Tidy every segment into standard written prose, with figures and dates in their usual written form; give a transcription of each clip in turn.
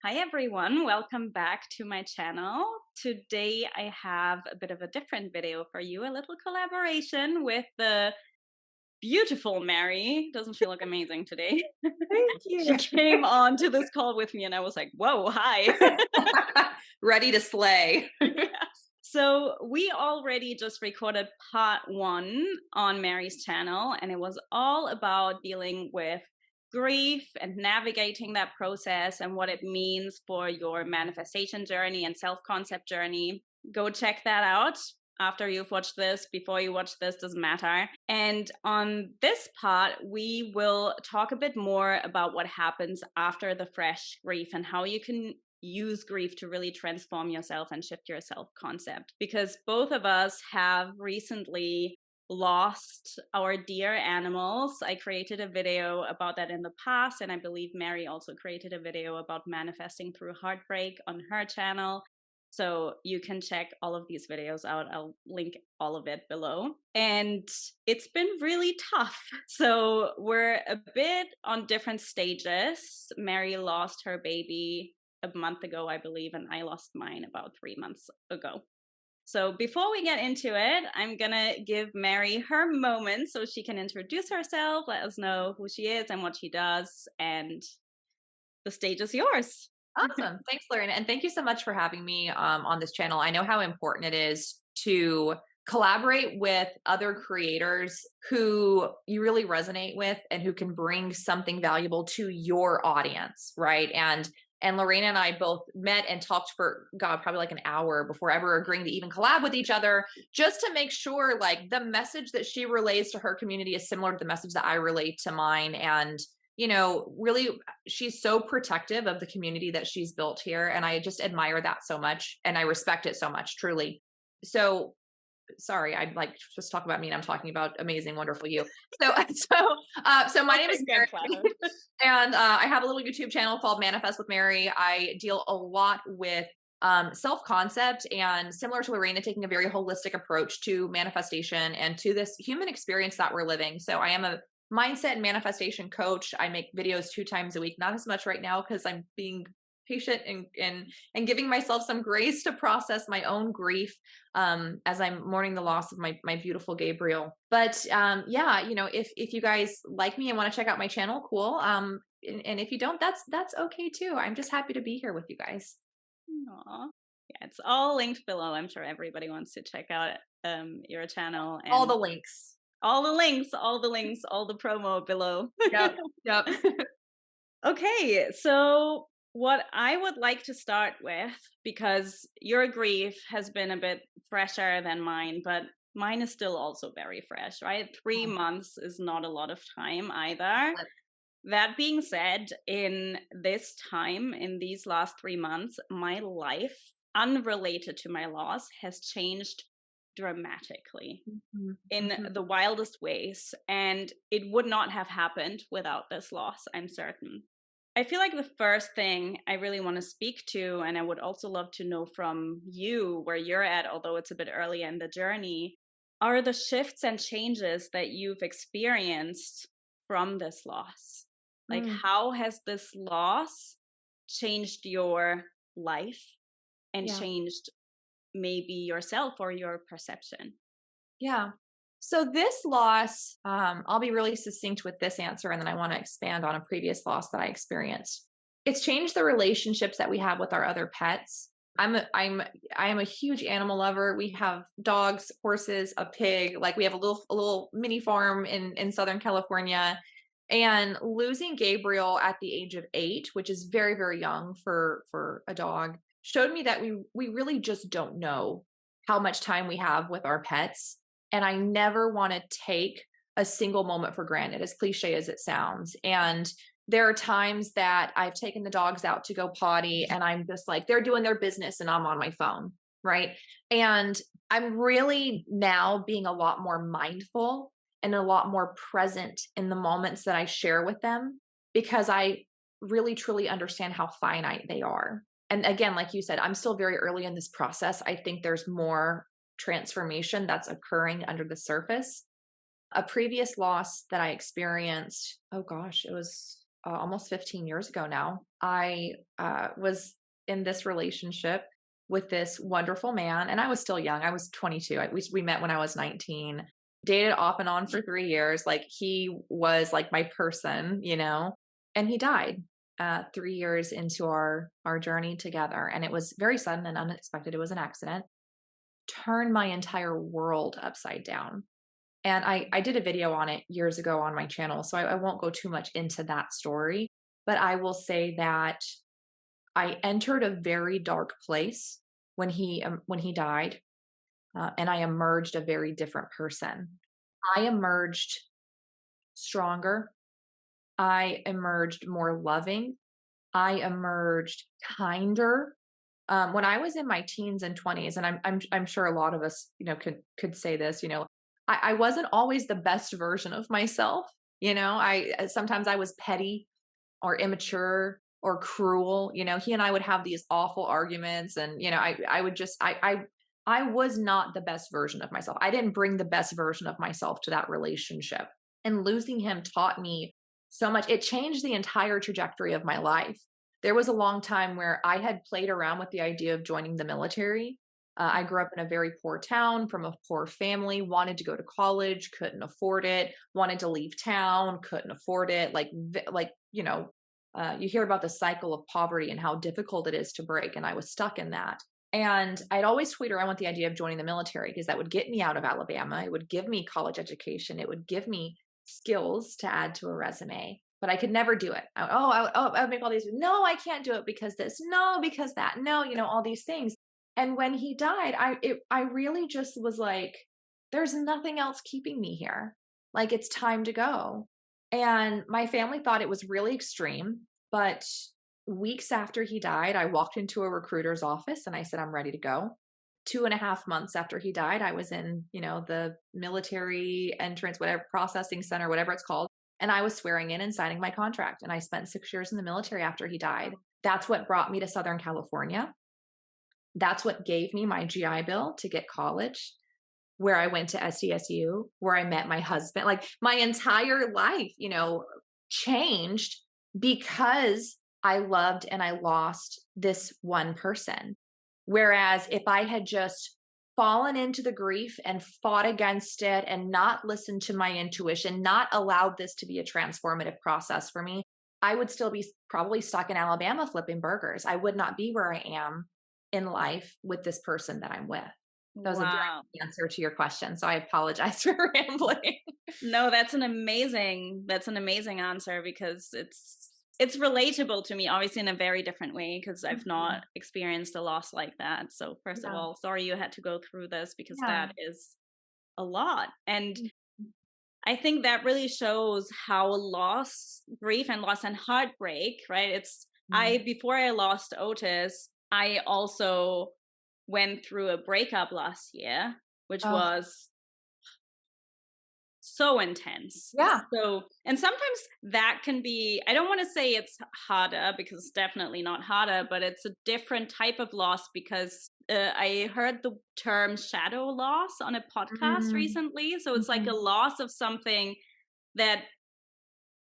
Hi everyone, welcome back to my channel. Today I have a bit of a different video for you, a little collaboration with the beautiful Mary. Doesn't she look amazing today? Thank She you. came on to this call with me and I was like, whoa, hi. Ready to slay. So we already just recorded part one on Mary's channel, and it was all about dealing with grief and navigating that process and what it means for your manifestation journey and self-concept journey. Go check that out after you've watched this. Before you watch this, doesn't matter. And on this part, we will talk a bit more about what happens after the fresh grief and how you can use grief to really transform yourself and shift your self concept, because both of us have recently lost our dear animals. I created a video about that in the past, and I believe Mary also created a video about manifesting through heartbreak on her channel. So you can check all of these videos out. I'll link all of it below. And it's been really tough. So we're a bit on different stages. Mary lost her baby a month ago, I believe, and I lost mine about 3 months ago. So before we get into it, I'm gonna give Mary her moment so she can introduce herself, let us know who she is and what she does, and the stage is yours. Awesome. Thanks, Lorena. And thank you so much for having me on this channel. I know how important it is to collaborate with other creators who you really resonate with and who can bring something valuable to your audience, right? And Lorena and I both met and talked for God, probably like an hour before ever agreeing to even collab with each other, just to make sure like the message that she relays to her community is similar to the message that I relate to mine. And really, she's so protective of the community that she's built here. And I just admire that so much. And I respect it so much, truly. So sorry, I'd like just talk about me and I'm talking about amazing, wonderful you. So my name is Okay, Mary get flattered. and I have a little YouTube channel called Manifest with Mary. I deal a lot with self-concept and, similar to Lorena, taking a very holistic approach to manifestation and to this human experience that we're living. So I am a mindset and manifestation coach. I make videos 2 times a week, not as much right now because I'm being patient and giving myself some grace to process my own grief as I'm mourning the loss of my beautiful Gabriel. But yeah, if you guys like me and want to check out my channel, cool. And if you don't, that's okay too. I'm just happy to be here with you guys. Aw. Yeah, it's all linked below. I'm sure everybody wants to check out your channel All and the links. all the links, all the promo below. Yep. Yep. Okay, so what I would like to start with, because your grief has been a bit fresher than mine, but mine is still also very fresh, right? 3 months is not a lot of time either. That being said, in this time, in these last 3 months, my life, unrelated to my loss, has changed dramatically Mhm, in mhm. the wildest ways. And it would not have happened without this loss, I'm certain. I feel like the first thing I really want to speak to, and I would also love to know from you where you're at, although it's a bit early in the journey, are the shifts and changes that you've experienced from this loss. Like, Mm, how has this loss changed your life and yeah. changed maybe yourself or your perception? Yeah. So this loss, I'll be really succinct with this answer, and then I want to expand on a previous loss that I experienced. It's changed the relationships that we have with our other pets. I am a huge animal lover. We have dogs, horses, a pig. Like, we have a little mini farm in Southern California. And losing Gabriel at the age of 8, which is very, very young for a dog, showed me that we really just don't know how much time we have with our pets. And I never want to take a single moment for granted, as cliche as it sounds. And there are times that I've taken the dogs out to go potty and I'm just like, they're doing their business and I'm on my phone. Right. And I'm really now being a lot more mindful and a lot more present in the moments that I share with them, because I really truly understand how finite they are. And again, like you said, I'm still very early in this process. I think there's more transformation that's occurring under the surface. A previous loss that I experienced, oh gosh, it was almost 15 years ago now. I was in this relationship with this wonderful man, and I was still young. I was 22. We met when I was 19, dated off and on for 3 years. Like he was like my person, and he died 3 years into our journey together. And it was very sudden and unexpected. It was an accident, turned my entire world upside down. And I did a video on it years ago on my channel, so I won't go too much into that story. But I will say that I entered a very dark place when he died, and I emerged a very different person. I emerged stronger. I emerged more loving. I emerged kinder. When I was in my teens and 20s, and I'm sure a lot of us, could say this, I wasn't always the best version of myself. I sometimes I was petty or immature or cruel. He and I would have these awful arguments, and I would just I was not the best version of myself. I didn't bring the best version of myself to that relationship. And losing him taught me so much. It changed the entire trajectory of my life. There was a long time where I had played around with the idea of joining the military. I grew up in a very poor town from a poor family, wanted to go to college, couldn't afford it, wanted to leave town, couldn't afford it. You hear about the cycle of poverty and how difficult it is to break. And I was stuck in that. And I'd always toyed around with the idea of joining the military because that would get me out of Alabama. It would give me college education. It would give me skills to add to a resume, but I could never do it. I would make all these, no, I can't do it because this, no, because that, no, all these things. And when he died, I really just was like, there's nothing else keeping me here. Like it's time to go. And my family thought it was really extreme, but weeks after he died, I walked into a recruiter's office and I said, I'm ready to go. 2.5 months after he died, I was in, the military entrance, whatever processing center, whatever it's called. And I was swearing in and signing my contract. And I spent 6 years in the military after he died. That's what brought me to Southern California. That's what gave me my GI Bill to get college, where I went to SDSU, where I met my husband. Like my entire life, changed because I loved and I lost this one person. Whereas if I had just fallen into the grief and fought against it and not listened to my intuition, not allowed this to be a transformative process for me, I would still be probably stuck in Alabama flipping burgers. I would not be where I am in life with this person that I'm with. That was a very Wow. good answer to your question. So I apologize for rambling. No, that's an amazing answer because it's relatable to me, obviously in a very different way because I've Mhm. not experienced a loss like that. So first of Yeah. all, sorry you had to go through this because Yeah. that is a lot. And Mhm. I think that really shows how grief and loss and heartbreak, right? Mhm. Before I lost Otis, I also went through a breakup last year, which Oh, was so intense. yeah. So, and sometimes that can be, I don't want to say it's harder because it's definitely not harder, but it's a different type of loss because I heard the term shadow loss on a podcast Mhm. recently. So it's like a Mhm. loss of something that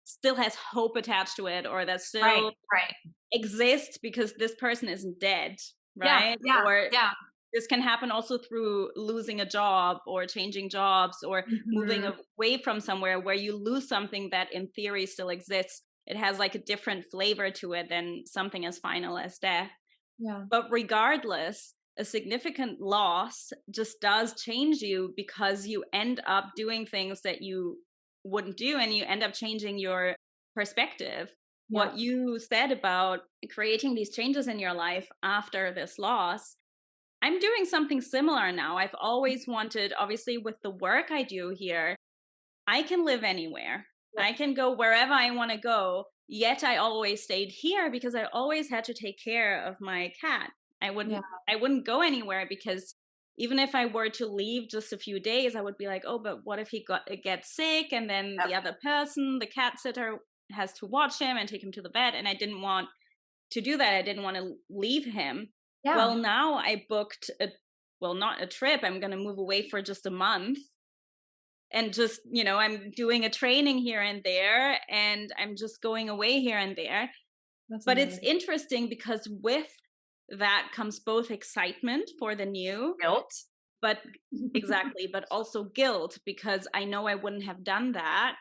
still has hope attached to it or that Right, still right. exists because this person isn't dead, Yeah, right? yeah, Or yeah. this can happen also through losing a job or changing jobs or moving Mhm. away from somewhere where you lose something that in theory still exists. It has like a different flavor to it than something as final as death. Yeah, But regardless, a significant loss just does change you because you end up doing things that you wouldn't do and you end up changing your perspective. yeah. What you said about creating these changes in your life after this loss, I'm doing something similar now. I've always wanted, obviously, with the work I do here, I can live anywhere. Yep. I can go wherever I want to go. Yet I always stayed here because I always had to take care of my cat. I Yeah, wouldn't I wouldn't go anywhere because even if I were to leave just a few days, I would be like, oh, but what if gets sick and then yep, the other person, the cat sitter, has to watch him and take him to the vet, and I didn't want to do that. I didn't want to leave him. yeah. Well, now I booked not a trip. I'm going to move away for just a month and just, I'm doing a training here and there, and I'm just going away here and there. That's But it's amazing. interesting because with that comes both excitement for the new, Guilt. but exactly, but also guilt, because I know I wouldn't have done that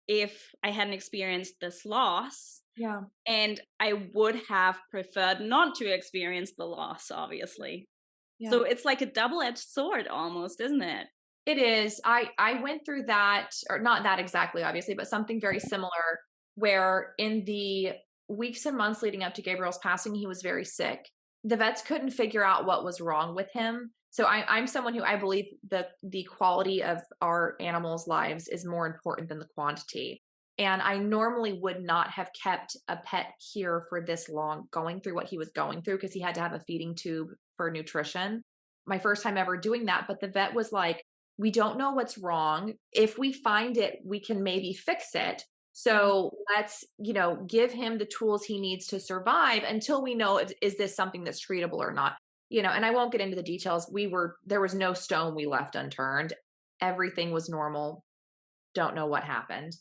if I hadn't experienced this loss. Yeah. And I would have preferred not to experience the loss, obviously. Yeah. So it's like a double-edged sword almost, isn't it? It is. I went through that, or not that exactly, obviously, but something very similar where in the weeks and months leading up to Gabriel's passing, he was very sick. The vets couldn't figure out what was wrong with him. So I'm someone who I believe the quality of our animals' lives is more important than the quantity. And I normally would not have kept a pet here for this long, going through what he was going through because he had to have a feeding tube for nutrition. My first time ever doing that, but the vet was like, we don't know what's wrong. If we find it, we can maybe fix it. Mhm. So let's, give him the tools he needs to survive until we know if, is this something that's treatable or not. And I won't get into the details. There was no stone we left unturned. Everything was normal. Don't know what happened.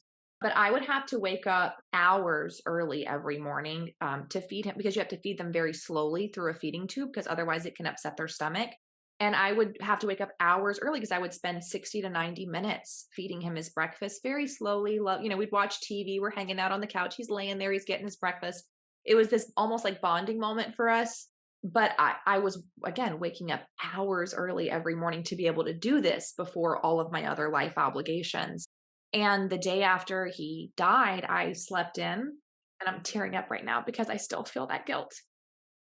But I would have to wake up hours early every morning to feed him because you have to feed them very slowly through a feeding tube because otherwise it can upset their stomach. And I would have to wake up hours early because I would spend 60 to 90 minutes feeding him his breakfast very slowly. We'd watch TV. We're hanging out on the couch. He's laying there. He's getting his breakfast. It was this almost like bonding moment for us. But I was, again, waking up hours early every morning to be able to do this before all of my other life obligations. And the day after he died, I slept in, and I'm tearing up right now because I still feel that guilt.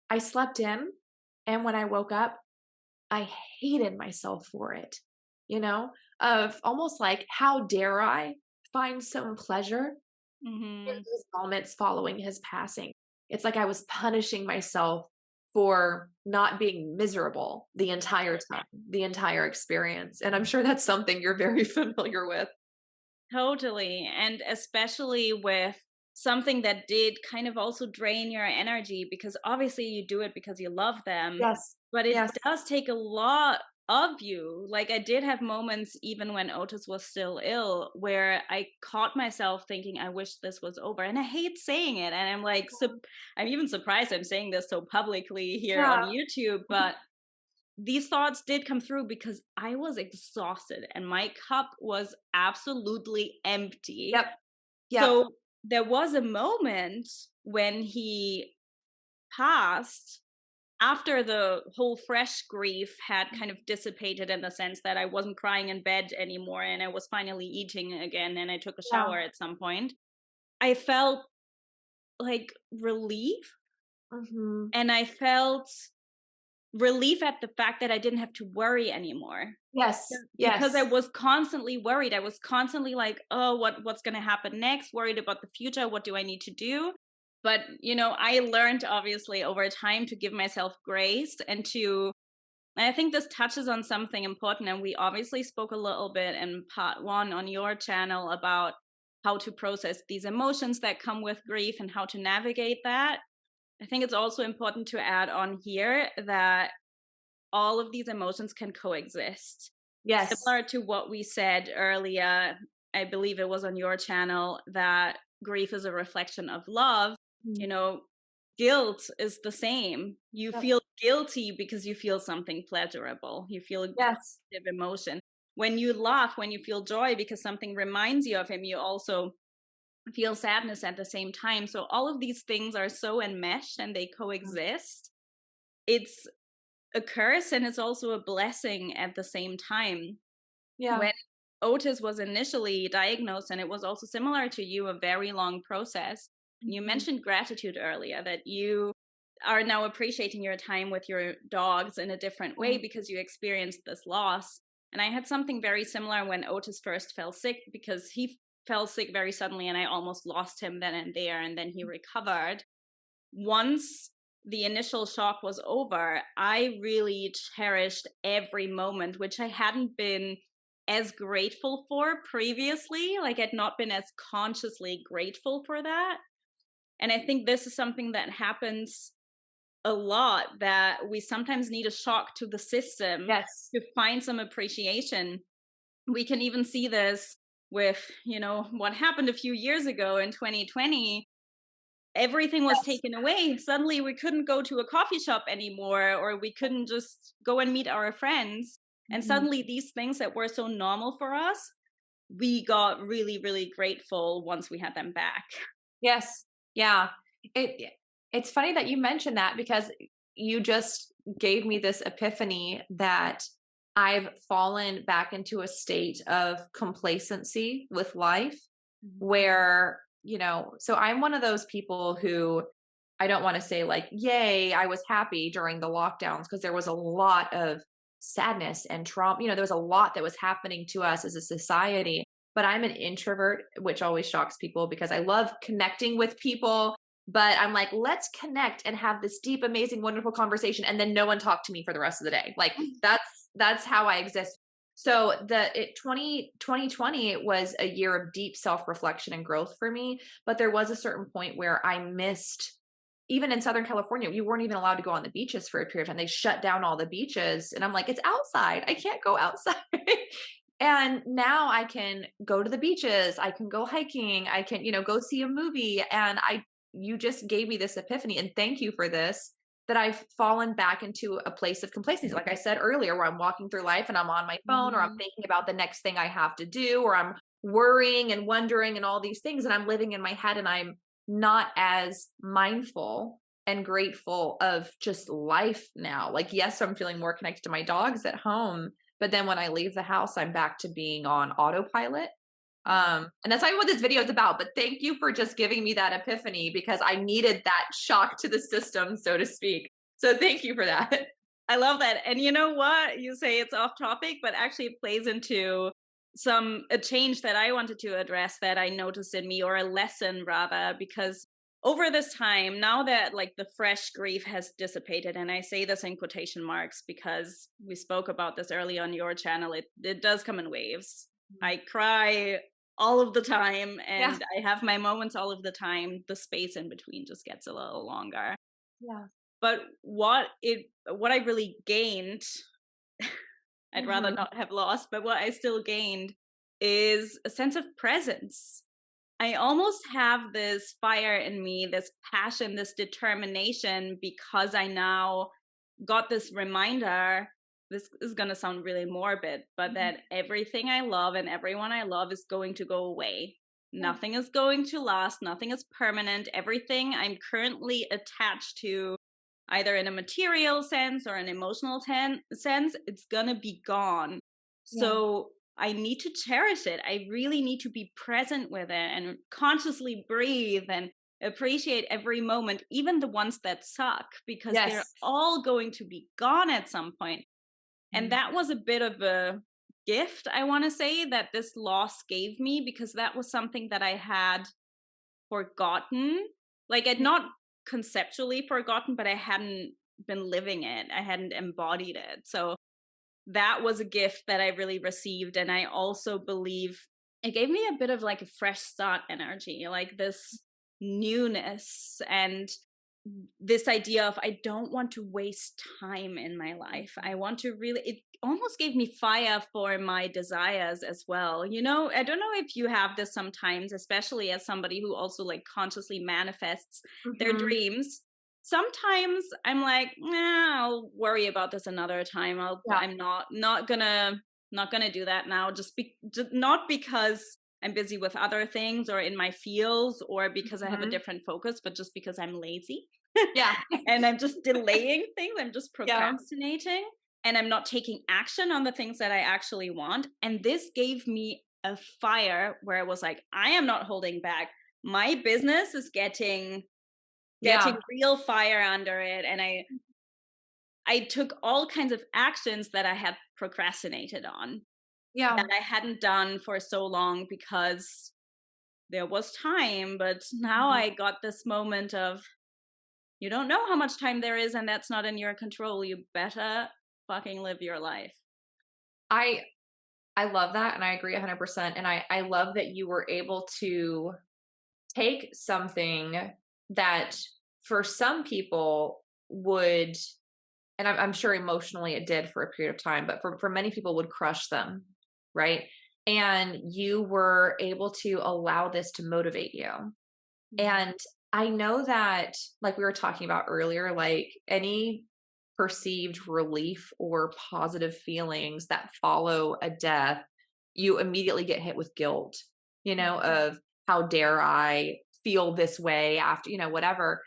I slept in, and when I woke up, I hated myself for it, of almost like, how dare I find some pleasure in Mhm. these moments following his passing? It's like I was punishing myself for not being miserable the entire time, the entire experience. And I'm sure that's something you're very familiar with. Totally. And especially with something that did kind of also drain your energy, because obviously you do it because you love them, Yes. but it Yes. does take a lot of you. Like, I did have moments, even when Otis was still ill, where I caught myself thinking, I wish this was over. And I hate saying it. And I'm like, I'm even surprised I'm saying this so publicly here on Yeah. YouTube, but these thoughts did come through because I was exhausted and my cup was absolutely empty. Yep. Yep. So there was a moment when he passed, after the whole fresh grief had kind of dissipated, in the sense that I wasn't crying in bed anymore and I was finally eating again and I took a Yeah. shower at some point. I felt like relief, Mhm. and I felt relief at the fact that I didn't have to worry anymore. Yeah. Yes. Because I Yes. was constantly worried. I was constantly like, "Oh, what's gonna happen next?" Worried about the future. What do I need to do? But, I learned obviously over time to give myself grace and I think this touches on something important, and we obviously spoke a little bit in part 1 on your channel about how to process these emotions that come with grief and how to navigate that. I think it's also important to add on here that all of these emotions can coexist. Yes. Similar to what we said earlier, I believe it was on your channel, that grief is a reflection of love. You Mhm. know, guilt is the same. You Yep. feel guilty because you feel something pleasurable. You feel a Yes. positive emotion. When you laugh, when you feel joy because something reminds you of him, you also feel sadness at the same time. So all of these things are so enmeshed and they Mm. coexist. It's a curse and it's also a blessing at the same time. Yeah. When Otis was initially diagnosed, and it was also similar to you, a very long process. You Mhm. mentioned gratitude earlier, that you are now appreciating your time with your dogs in a different way Yeah. because you experienced this loss. And I had something very similar when Otis first fell sick, because he fell sick very suddenly and I almost lost him then and there, and then he recovered. Once the initial shock was over, I really cherished every moment, which I hadn't been as grateful for previously. Like, I'd not been as consciously grateful for that. And I think this is something that happens a lot, that we sometimes need a shock to the system Yes. to find some appreciation. we can even see this with, what happened a few years ago in 2020. Everything was Yes. taken away. Suddenly we couldn't go to a coffee shop anymore, or we couldn't just go and meet our friends. And Mhm. suddenly these things that were so normal for us, we got really, really grateful once we had them back. Yes. Yeah. It's funny that you mentioned that because you just gave me this epiphany that I've fallen back into a state of complacency with life Mhm. where, so I'm one of those people who I don't want to say like, yay, I was happy during the lockdowns because there was a lot of sadness and trauma. There was a lot that was happening to us as a society. But I'm an introvert, which always shocks people because I love connecting with people. But I'm like, let's connect and have this deep, amazing, wonderful conversation, and then no one talk to me for the rest of the day. Like that's how I exist. So 2020 it was a year of deep self-reflection and growth for me, but there was a certain point where I missed, even in Southern California, you weren't even allowed to go on the beaches for a period of time. They shut down all the beaches. And I'm like, it's outside. I can't go outside. And now I can go to the beaches. I can go hiking. I can, go see a movie. And you just gave me this epiphany. And thank you for this, that I've fallen back into a place of complacency. Like I said earlier, where I'm walking through life and I'm on my phone, or I'm Mhm. thinking about the next thing I have to do, or I'm worrying and wondering and all these things. And I'm living in my head and I'm not as mindful and grateful of just life now. Like, yes, I'm feeling more connected to my dogs at home, but then when I leave the house, I'm back to being on autopilot. Yeah. And that's not even what this video is about, but thank you for just giving me that epiphany because I needed that shock to the system, so to speak. So thank you for that. I love that. And you know what? You say it's off topic, but actually it plays into a change that I wanted to address that I noticed in me, or a lesson rather, because over this time, now that like the fresh grief has dissipated, and I say this in quotation marks because we spoke about this early on your channel, it does come in waves. I cry all of the time Yeah. and I have my moments all of the time. The space in between just gets a little longer. Yeah. But what I really gained, I'd rather Mhm. not have lost, but what I still gained is a sense of presence. I almost have this fire in me, this passion, this determination, because I now got this reminder. This is going to sound really morbid, but Mhm. that everything I love and everyone I love is going to go away. Yeah. Nothing is going to last, nothing is permanent. Everything I'm currently attached to, either in a material sense or an emotional sense, it's gonna be gone. Yeah. So I need to cherish it. I really need to be present with it and consciously breathe and appreciate every moment, even the ones that suck, because they're Yes. all going to be gone at some point. And Mhm. that was a bit of a gift, I want to say, that this loss gave me, because that was something that I had forgotten. Like, I'd not conceptually forgotten, but I hadn't been living it. I hadn't embodied it. So that was a gift that I really received. And I also believe it gave me a bit of like a fresh start energy, like this newness, and this idea of I don't want to waste time in my life. I want to really, it almost gave me fire for my desires as well. I don't know if you have this sometimes, especially as somebody who also like consciously manifests their Mhm. dreams. Sometimes I'm like, nah, I'll worry about this another time. Yeah. I'm not gonna do that now. Just not because I'm busy with other things or in my fields, or because I have a Mhm. different focus, but just because I'm lazy. Yeah. And I'm just delaying things. I'm just Yeah. procrastinating, and I'm not taking action on the things that I actually want. And this gave me a fire where I was like, I am not holding back. My business is getting Yeah. real fire under it, and I took all kinds of actions that I had procrastinated on, that Yeah. I hadn't done for so long because there was time. But now Mhm. I got this moment of, you don't know how much time there is, and that's not in your control. You better fucking live your life. I I love that and I agree 100%, and I love that you were able to take something that for some people would, and I'm sure emotionally it did for a period of time, but for many people would crush them, right? and you were able to allow this to motivate you. Mhm. And I know that, like we were talking about earlier, like any perceived relief or positive feelings that follow a death, you immediately get hit with guilt, of how dare I feel this way after, whatever.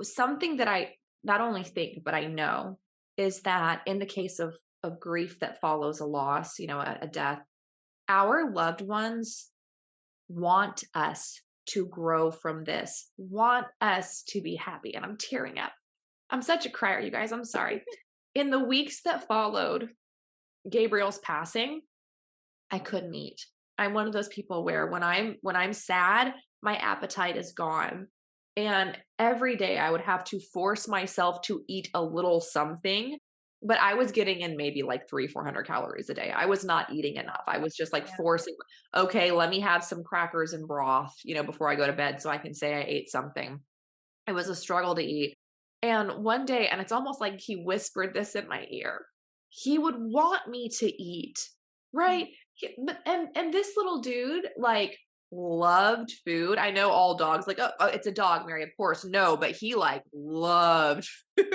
Something that I not only think, but I know is that in the case of grief that follows a loss, a death, our loved ones want us to grow from this, want us to be happy. And I'm tearing up. I'm such a crier, you guys. I'm sorry. In the weeks that followed Gabriel's passing, I couldn't eat. I'm one of those people where when I'm sad, my appetite is gone. And every day I would have to force myself to eat a little something, but I was getting in maybe like 300-400 calories a day. I was not eating enough. I was just like Yeah. forcing, okay, let me have some crackers and broth, before I go to bed so I can say I ate something. It was a struggle to eat. And one day, and it's almost like he whispered this in my ear, he would want me to eat, right? And this little dude, like, loved food. I know all dogs, like, oh, it's a dog, Mary, of course. No, but he like loved food.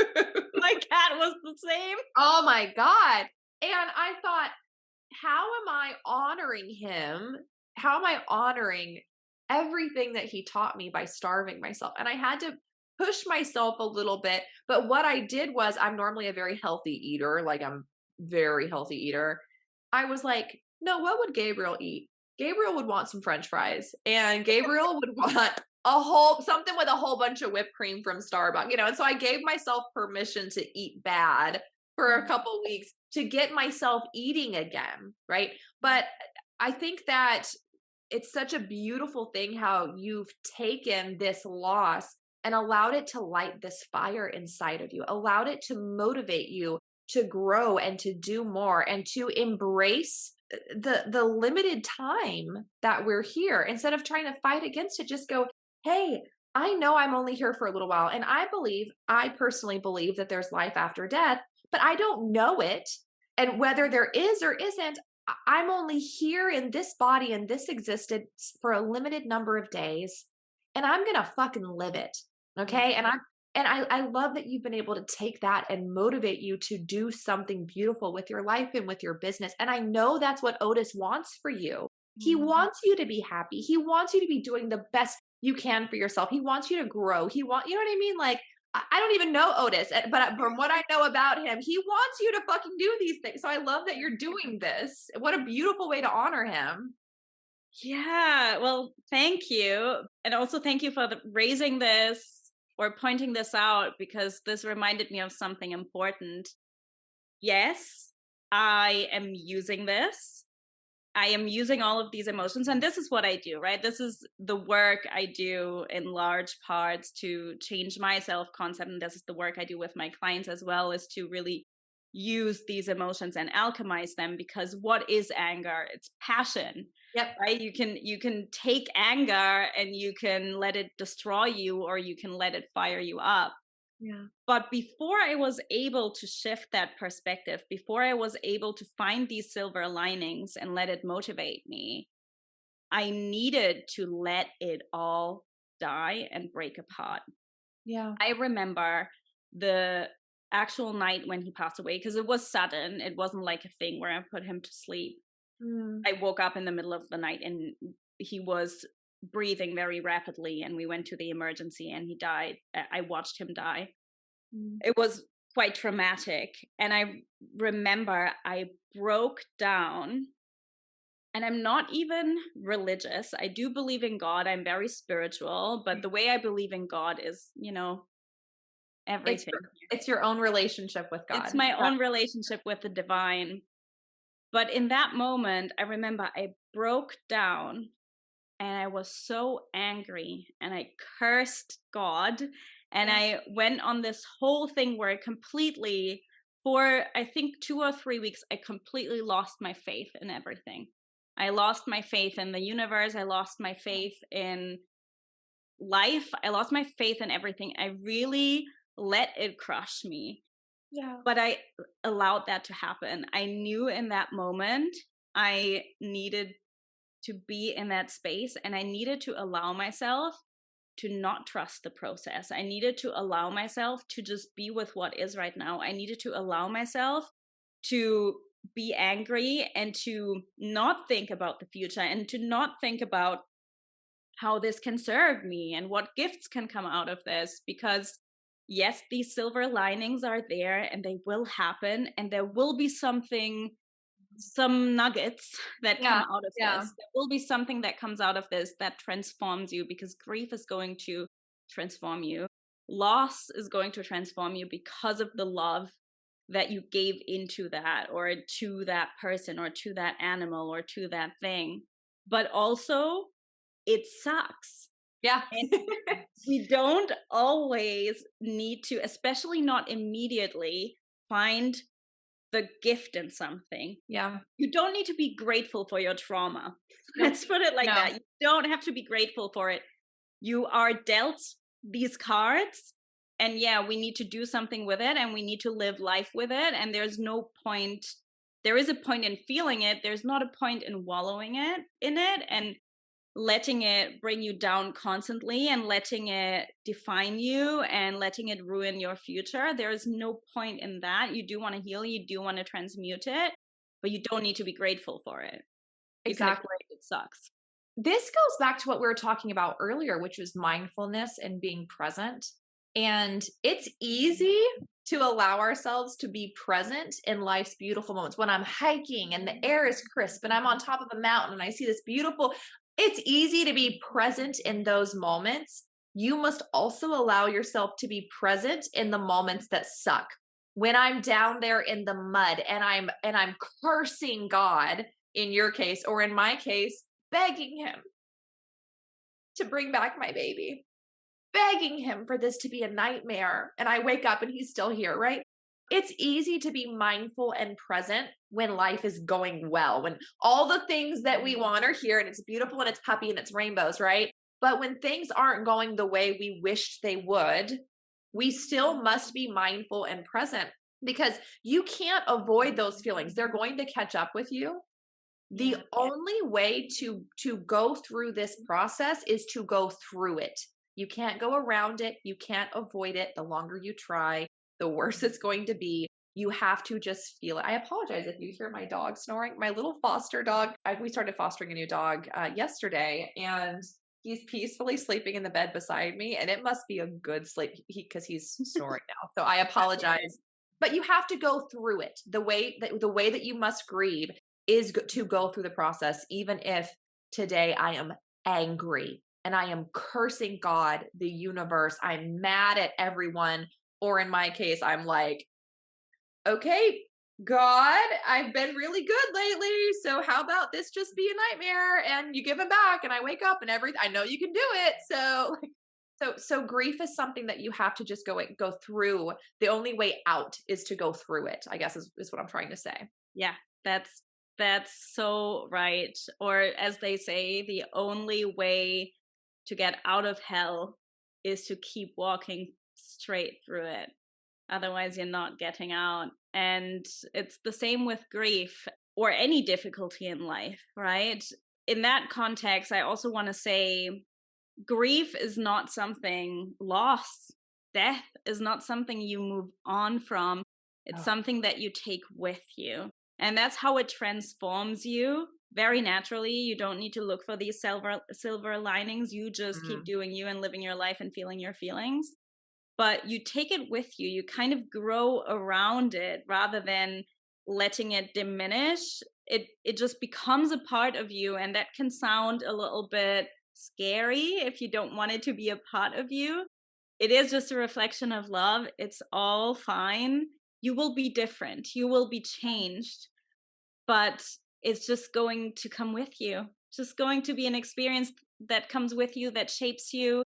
My cat was the same. Oh my God. And I thought, how am I honoring him? How am I honoring everything that he taught me by starving myself? And I had to push myself a little bit. But what I did was, I'm normally a very healthy eater, like I'm very healthy eater. I was like, no, what would Gabriel eat? Gabriel would want some French fries, and Gabriel would want a whole something with a whole bunch of whipped cream from Starbucks, And so I gave myself permission to eat bad for a couple weeks to get myself eating again, right? But I think that it's such a beautiful thing how you've taken this loss and allowed it to light this fire inside of you, allowed it to motivate you to grow and to do more and to embrace the limited time that we're here. Instead of trying to fight against it, just go, hey, I know I'm only here for a little while, and I personally believe that there's life after death, but I don't know it. And whether there is or isn't, I'm only here in this body and this existence for a limited number of days, and I'm gonna fucking live it. Yeah. Okay. And I love that you've been able to take that and motivate you to do something beautiful with your life and with your business. And I know that's what Otis wants for you. He Mhm. wants you to be happy. He wants you to be doing the best you can for yourself. He wants you to grow. You know what I mean? Like, I don't even know Otis, but from what I know about him, he wants you to fucking do these things. So I love that you're doing this. What a beautiful way to honor him. Yeah, well, thank you. And also thank you for raising this or pointing this out because this reminded me of something important. Yes, I am using this. I am using all of these emotions, and this is what I do, right? This is the work I do in large parts to change my self concept. And this is the work I do with my clients as well, is to really use these emotions and alchemize them, because what is anger? It's passion, Yep. right? You can take anger and you can let it destroy you, or you can let it fire you up. Yeah. But before I was able to shift that perspective, before I was able to find these silver linings and let it motivate me, I needed to let it all die and break apart. Yeah. I remember the actual night when he passed away, because it was sudden. It wasn't like a thing where I put him to sleep. Mm, I woke up in the middle of the night and he was breathing very rapidly, and we went to the emergency and he died. I watched him die. mm. It was quite traumatic, and I remember I broke down, and I'm not even religious. I do believe in God. I'm very spiritual, but the way I believe in God is, It's everything. it's your own relationship with It's God. my own relationship with the divine. But in that moment, I remember I broke down and I was so angry and I cursed God. And Yeah. I went on this whole thing where I completely, for I think 2 or 3 weeks, I completely lost my faith in everything. I lost my faith in the universe. I lost my faith in life. I lost my faith in everything. I really let it crush me. Yeah. But I allowed that to happen. I knew in that moment I needed to be in that space, and I needed to allow myself to not trust the process. I needed to allow myself to just be with what is right now. I needed to allow myself to be angry and to not think about the future and to not think about how this can serve me and what gifts can come out of this. Because yes, these silver linings are there and they will happen, and there will be some nuggets that come Yeah. out of Yeah. this. There will be something that comes out of this that transforms you, because grief is going to transform you. Loss is going to transform you because of the love that you gave into that, or to that person, or to that animal, or to that thing. But also, it sucks. Yeah. And we don't always need to, especially not immediately, find the gift in something. Yeah. You don't need to be grateful for your trauma. Nope. Let's put it like No. that. You don't have to be grateful for it. You are dealt these cards, and yeah, we need to do something with it, and we need to live life with it. And there's no point. There is a point in feeling it. There's not a point in wallowing it in it and letting it bring you down constantly and letting it define you and letting it ruin your future. There is no point in that. You do want to heal, you do want to transmute it, but you don't need to be grateful for it. You can Exactly. accept it sucks. This goes back to what we were talking about earlier, which was mindfulness and being present. And it's easy to allow ourselves to be present in life's beautiful moments. When I'm hiking and the air is crisp and I'm on top of a mountain and I see this beautiful, it's easy to be present in those moments. You must also allow yourself to be present in the moments that suck. When I'm down there in the mud and I'm cursing God in your case, or in my case, begging him to bring back my baby, begging him for this to be a nightmare. And I wake up and he's still here, right? It's easy to be mindful and present when life is going well, when all the things that we want are here and it's beautiful and it's puppy and it's rainbows, right? But when things aren't going the way we wished they would, we still must be mindful and present, because you can't avoid those feelings. They're going to catch up with you. The Yeah. only way to go through this process is to go through it. You can't go around it. You can't avoid it. The longer you try, the worse it's going to be. You have to just feel it. I apologize if you hear my dog snoring. My little foster dog, we started fostering a new dog yesterday, and he's peacefully sleeping in the bed beside me, and it must be a good sleep because he's snoring now. So I apologize. But you have to go through it. The way that you must grieve is to go through the process, even if today I am angry and I am cursing God, the universe, I'm mad at everyone. Or in my case, I'm like, okay, God, I've been really good lately. So how about this just be a nightmare and you give it back and I wake up and everything, I know you can do it. So grief is something that you have to just go through. The only way out is to go through it, I guess is what I'm trying to say. Yeah, that's so right. Or as they say, the only way to get out of hell is to keep walking straight through it. Otherwise, you're not getting out. And it's the same with grief or any difficulty in life, right? In that context, I also want to say grief is not something, loss, death is not something you move on from. It's Oh. something that you take with you. And that's how it transforms you very naturally. You don't need to look for these silver linings. You just keep Mhm. doing you and living your life and feeling your feelings. But you take it with you. You kind of grow around it rather than letting it diminish. It just becomes a part of you, and that can sound a little bit scary if you don't want it to be a part of you. It is just a reflection of love. It's all fine. You will be different. You will be changed, but it's just going to come with you. Just going to be an experience that comes with you, that shapes you,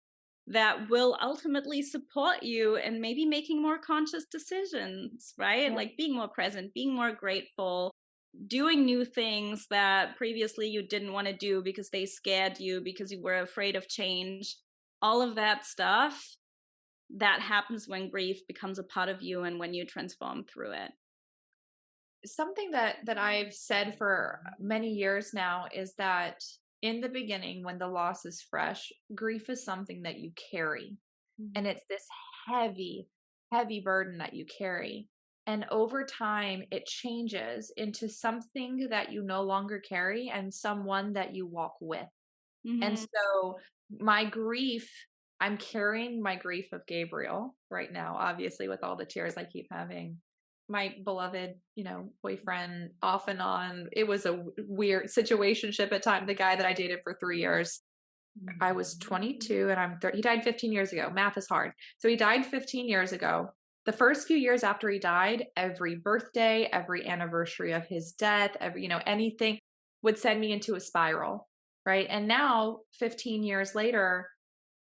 that will ultimately support you and maybe making more conscious decisions, right? Yeah. Like being more present, being more grateful, doing new things that previously you didn't want to do because they scared you, because you were afraid of change. All of that stuff that happens when grief becomes a part of you and when you transform through it. Something that I've said for many years now is that in the beginning, when the loss is fresh, grief is something that you carry. And Mhm. it's this heavy, heavy burden that you carry. And over time, it changes into something that you no longer carry and someone that you walk with. And Mhm. so my grief, I'm carrying my grief of Gabriel right now, obviously, with all the tears I keep having. My beloved, boyfriend, off and on. It was a weird situationship at time. The guy that I dated for 3 years, I was 22 and I'm 30. He died 15 years ago. Math is hard. So he died 15 years ago. The first few years after he died, every birthday, every anniversary of his death, anything would send me into a spiral. Right. And now, 15 years later,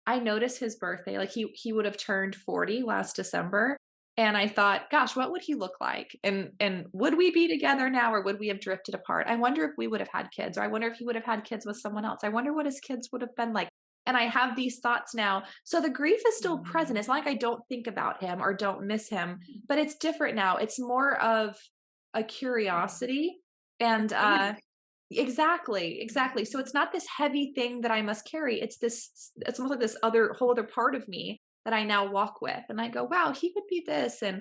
I notice his birthday. Like he would have turned 40 last December. And I thought, gosh, what would he look like? And would we be together now or would we have drifted apart? I wonder if we would have had kids, or I wonder if he would have had kids with someone else. I wonder what his kids would have been like. And I have these thoughts now. So the grief is still present. It's not like I don't think about him or don't miss him, but it's different now. It's more of a curiosity. A And thing. exactly, exactly. So it's not this heavy thing that I must carry. It's almost like this whole other part of me that I now walk with. And I go, wow, he would be this. And,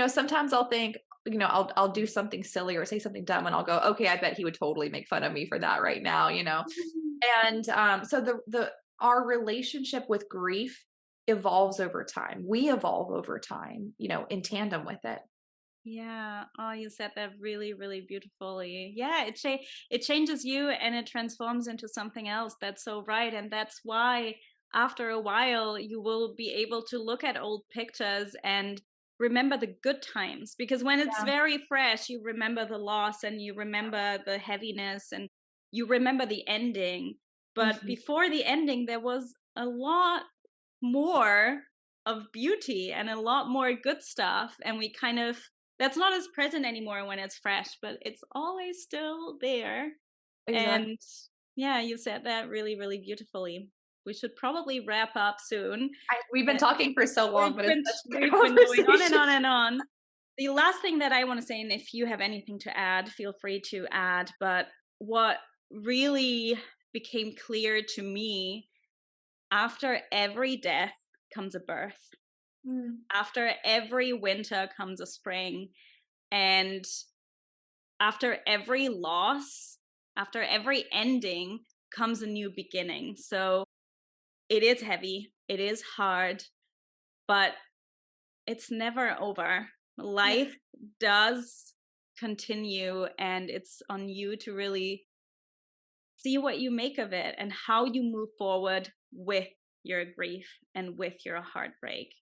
sometimes I'll think, I'll do something silly or say something dumb and I'll go, okay, I bet he would totally make fun of me for that right now. And so our relationship with grief evolves over time. We evolve over time, in tandem with it. Yeah. Oh, you said that really, really beautifully. Yeah, it changes you and it transforms into something else. That's so right. And that's why after a while you will be able to look at old pictures and remember the good times, because when it's Yeah. very fresh, you remember the loss and you remember the heaviness and you remember the ending. But Mhm. before the ending, there was a lot more of beauty and a lot more good stuff, and we kind of that's not as present anymore when it's fresh, but it's always still there. Exactly. And yeah, you said that really, really beautifully. We should probably wrap up soon. We've been Uh, talking for so long, we've but it's been such a good we've been going on and conversation. on and on. The last thing that I want to say, and if you have anything to add, feel free to add, but what really became clear to me: after every death comes a birth. Mm, After every winter comes a spring. And after every loss, after every ending, comes a new beginning. So it is heavy, it is hard, but it's never over. yeah. Life does continue, and it's on you to really see what you make of it and how you move forward with your grief and with your heartbreak,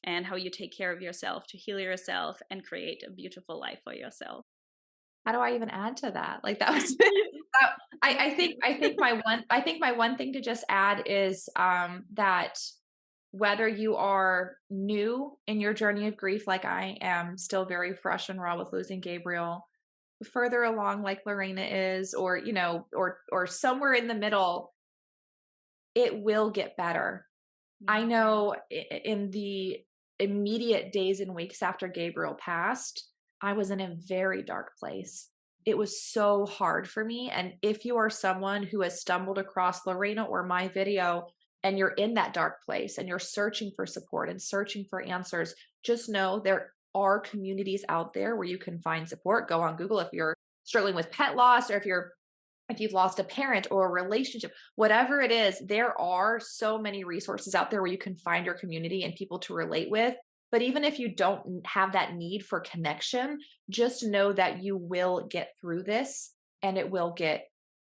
and how you take care of yourself to heal yourself and create a beautiful life for yourself. How do I even add to that? Like that was I think my one thing to just add is that whether you are new in your journey of grief, like I am, still very fresh and raw with losing Gabriel, further along like Lorena is, or or somewhere in the middle, it will get better. I Yeah. know in the immediate days and weeks after Gabriel passed, I was in a very dark place. It was so hard for me. And if you are someone who has stumbled across Lorena or my video and you're in that dark place and you're searching for support and searching for answers, just know there are communities out there where you can find support. Go on Google if you're struggling with pet loss, or if you've lost a parent or a relationship, whatever it is, there are so many resources out there where you can find your community and people to relate with. But even if you don't have that need for connection, just know that you will get through this and it will get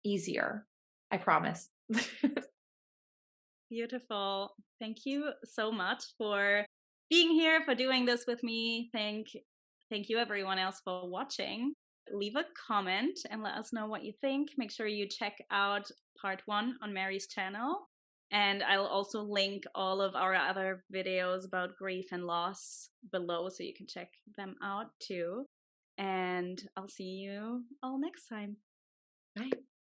easier. I promise. Beautiful. Thank you so much for being here, for doing this with me. Thank you everyone else for watching. Leave a comment and let us know what you think. Make sure you check out part 1 on Mary's channel. And I'll also link all of our other videos about grief and loss below so you can check them out too. And I'll see you all next time. Bye.